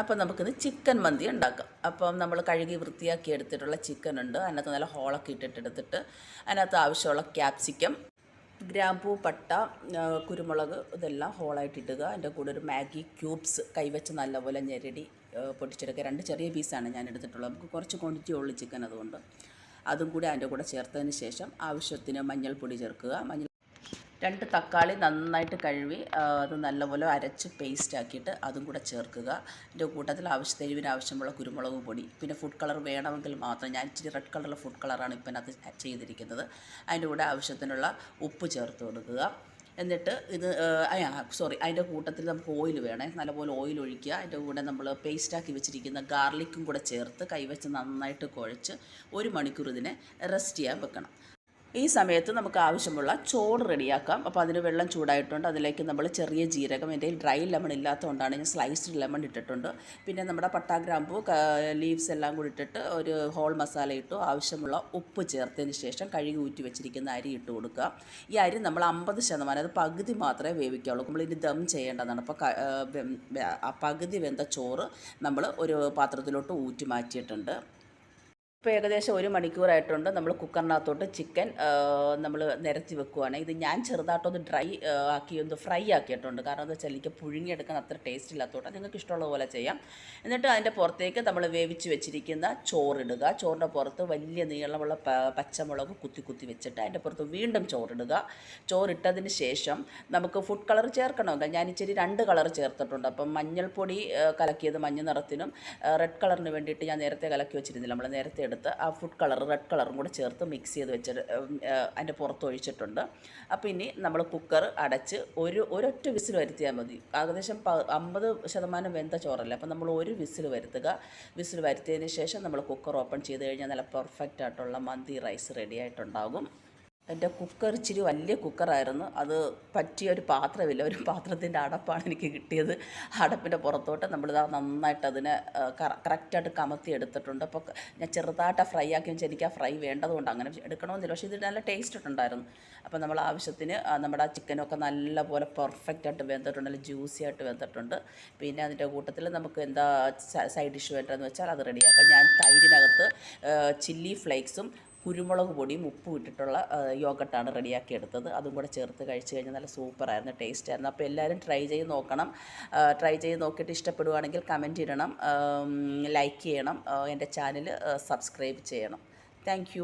അപ്പോൾ നമുക്കിത് ചിക്കൻ മന്തി ഉണ്ടാക്കാം. അപ്പം നമ്മൾ കഴുകി വൃത്തിയാക്കി എടുത്തിട്ടുള്ള ചിക്കൻ ഉണ്ട്. അതിനകത്ത് നല്ല ഹോളൊക്കെ എടുത്തിട്ട് അതിനകത്ത് ആവശ്യമുള്ള ക്യാപ്സിക്കം, ഗ്രാമ്പൂ, പട്ട, കുരുമുളക് ഇതെല്ലാം ഹോളായിട്ട് ഇടുക. അതിൻ്റെ കൂടെ ഒരു മാഗി ക്യൂബ്സ് കൈവച്ച് നല്ലപോലെ ഞെരടി പൊട്ടിച്ചെടുക്കുക. 2 ചെറിയ പീസാണ് ഞാൻ എടുത്തിട്ടുള്ളത്. നമുക്ക് കുറച്ച് ക്വാണ്ടിറ്റി ഉള്ളു ചിക്കൻ, അതുകൊണ്ട് അതും കൂടി അതിൻ്റെ കൂടെ ചേർത്തതിന് ശേഷം ആവശ്യത്തിന് മഞ്ഞൾപ്പൊടി ചേർക്കുക. 2 തക്കാളി നന്നായിട്ട് കഴുകി അത് നല്ലപോലെ അരച്ച് പേസ്റ്റ് ആക്കിയിട്ട് അതും കൂടെ ചേർക്കുക. ഇതിൻ്റെ കൂട്ടത്തിൽ എരിവിന് ആവശ്യമുള്ള കുരുമുളക് പൊടി, പിന്നെ ഫുഡ് കളർ വേണമെങ്കിൽ മാത്രം. ഞാൻ ഇച്ചിരി റെഡ് കളറിലെ ഫുഡ് കളറാണ് ഇപ്പം അത് ചെയ്തിരിക്കുന്നത്. അതിൻ്റെ കൂടെ ആവശ്യത്തിനുള്ള ഉപ്പ് ചേർത്ത് കൊടുക്കുക. എന്നിട്ട് അതിൻ്റെ കൂട്ടത്തിൽ നമുക്ക് ഓയിൽ വേണേ, നല്ലപോലെ ഓയിൽ ഒഴിക്കുക. അതിൻ്റെ കൂടെ നമ്മൾ പേസ്റ്റാക്കി വെച്ചിരിക്കുന്ന ഗാർലിക്കും കൂടെ ചേർത്ത് കൈവച്ച് നന്നായിട്ട് കുഴച്ച് 1 മണിക്കൂർ ഇതിനെ റെസ്റ്റ് ചെയ്യാൻ വെക്കണം. ഈ സമയത്ത് നമുക്ക് ആവശ്യമുള്ള ചോറ് റെഡിയാക്കാം. അപ്പോൾ അതിന് വെള്ളം ചൂടായിട്ടുണ്ട്. അതിലേക്ക് നമ്മൾ ചെറിയ ജീരകം, എൻ്റെ ഡ്രൈ ലെമൺ ഇല്ലാത്തതുകൊണ്ടാണ് ഞാൻ സ്ലൈസ്ഡ് ലെമൺ ഇട്ടിട്ടുണ്ട്. പിന്നെ നമ്മുടെ പട്ട, ഗ്രാമ്പൂ, ലീവ്സ് എല്ലാം കൂടി ഇട്ടിട്ട് ഒരു ഹോൾ മസാല ഇട്ടു. ആവശ്യമുള്ള ഉപ്പ് ചേർത്തതിന് ശേഷം കഴുകി ഊറ്റി വെച്ചിരിക്കുന്ന അരി ഇട്ട് കൊടുക്കുക. ഈ അരി നമ്മൾ 50%, അത് പകുതി മാത്രമേ വേവിക്കാവുള്ളൂ. നമ്മളിനി ദം ചെയ്യേണ്ടതാണ്. അപ്പോൾ പകുതി വെന്ത ചോറ് നമ്മൾ ഒരു പാത്രത്തിലോട്ട് ഊറ്റി മാറ്റിയിട്ടുണ്ട്. ഇപ്പോൾ ഏകദേശം 1 മണിക്കൂറായിട്ടുണ്ട്. നമ്മൾ കുക്കറിനകത്തോട്ട് ചിക്കൻ നമ്മൾ നിരത്തി വെക്കുവാണ്. ഇത് ഞാൻ ചെറുതായിട്ടൊന്ന് ഡ്രൈ ആക്കി ഒന്ന് ഫ്രൈ ആക്കിയിട്ടുണ്ട്. കാരണം എന്താ വെച്ചാൽ എനിക്ക് പുഴുങ്ങിയെടുക്കാൻ അത്ര ടേസ്റ്റ് ഇല്ലാത്തതുകൊണ്ട് നിങ്ങൾക്ക് ഇഷ്ടമുള്ള പോലെ ചെയ്യാം. എന്നിട്ട് അതിൻ്റെ പുറത്തേക്ക് നമ്മൾ വേവിച്ച് വെച്ചിരിക്കുന്ന ചോറിടുക. ചോറിൻ്റെ പുറത്ത് വലിയ നീളമുള്ള പച്ചമുളക് കുത്തി വെച്ചിട്ട് അതിൻ്റെ പുറത്ത് വീണ്ടും ചോറിടുക. ചോറിട്ടതിന് ശേഷം നമുക്ക് ഫുഡ് കളർ ചേർക്കണമെങ്കിൽ ഞാൻ ഇച്ചിരി 2 കളർ ചേർത്തിട്ടുണ്ട്. അപ്പം മഞ്ഞൾപ്പൊടി കലക്കിയത് മഞ്ഞ നിറത്തിനും റെഡ് കളറിന് വേണ്ടിയിട്ട് ഞാൻ നേരത്തെ കലക്കി വെച്ചിരുന്നില്ല. നമ്മൾ നേരത്തെ ആ ഫുഡ് കളർ റെഡ് കളറും കൂടെ ചേർത്ത് മിക്സ് ചെയ്ത് വെച്ചിട്ട് അതിൻ്റെ പുറത്ത് ഒഴിച്ചിട്ടുണ്ട്. അപ്പോൾ ഇനി നമ്മൾ കുക്കർ അടച്ച് ഒരൊറ്റ വിസിൽ വരുത്തിയാൽ മതി. ഏകദേശം 50% വെന്ത ചോറല്ലേ, അപ്പോൾ നമ്മൾ 1 വിസിൽ വരുത്തുക. വിസിൽ വരുത്തിയതിന് ശേഷം നമ്മൾ കുക്കർ ഓപ്പൺ ചെയ്ത് കഴിഞ്ഞാൽ നല്ല പെർഫെക്റ്റ് ആയിട്ടുള്ള മന്തി റൈസ് റെഡി ആയിട്ടുണ്ടാകും. എൻ്റെ കുക്കർ ഇച്ചിരി വലിയ കുക്കറായിരുന്നു. അത് പറ്റിയ ഒരു പാത്രമില്ല, ഒരു പാത്രത്തിൻ്റെ അടപ്പാണ് എനിക്ക് കിട്ടിയത്. അടപ്പിൻ്റെ പുറത്തോട്ട് നമ്മളിതാ നന്നായിട്ട് അതിനെ കറക്റ്റായിട്ട് കമത്തി എടുത്തിട്ടുണ്ട്. അപ്പോൾ ഞാൻ ചെറുതായിട്ട് ഫ്രൈ ആക്കി വെച്ചാൽ എനിക്ക് ആ ഫ്രൈ വേണ്ടതുകൊണ്ട് അങ്ങനെ എടുക്കണമെന്നില്ല. പക്ഷേ ഇത് നല്ല ടേസ്റ്റ് ഉണ്ടായിരുന്നു. അപ്പോൾ നമ്മൾ ആവശ്യത്തിന് നമ്മുടെ ചിക്കനൊക്കെ നല്ലപോലെ പെർഫെക്റ്റായിട്ട് വെന്തിട്ടുണ്ട്, നല്ല ജ്യൂസി ആയിട്ട് വെന്തിട്ടുണ്ട്. പിന്നെ അതിൻ്റെ കൂട്ടത്തിൽ നമുക്ക് എന്താ സൈഡ് ഡിഷ് വേണ്ടതെന്ന് വെച്ചാൽ അത് റെഡിയാക്കാം. ഞാൻ തൈരിനകത്ത് ചില്ലി ഫ്ലേക്സും കുരുമുളക് പൊടിയും ഉപ്പും ഇട്ടിട്ടുള്ള യോഗട്ടാണ് റെഡിയാക്കി എടുത്തത്. അതും കൂടെ ചേർത്ത് കഴിച്ച് കഴിഞ്ഞാൽ നല്ല സൂപ്പറായിരുന്നു, ടേസ്റ്റ് ആയിരുന്നു. അപ്പോൾ എല്ലാവരും ട്രൈ ചെയ്ത് നോക്കണം. ട്രൈ ചെയ്ത് നോക്കിയിട്ട് ഇഷ്ടപ്പെടുവാണെങ്കിൽ കമൻറ്റ് ഇടണം, ലൈക്ക് ചെയ്യണം, എൻ്റെ ചാനൽ സബ്സ്ക്രൈബ് ചെയ്യണം. താങ്ക്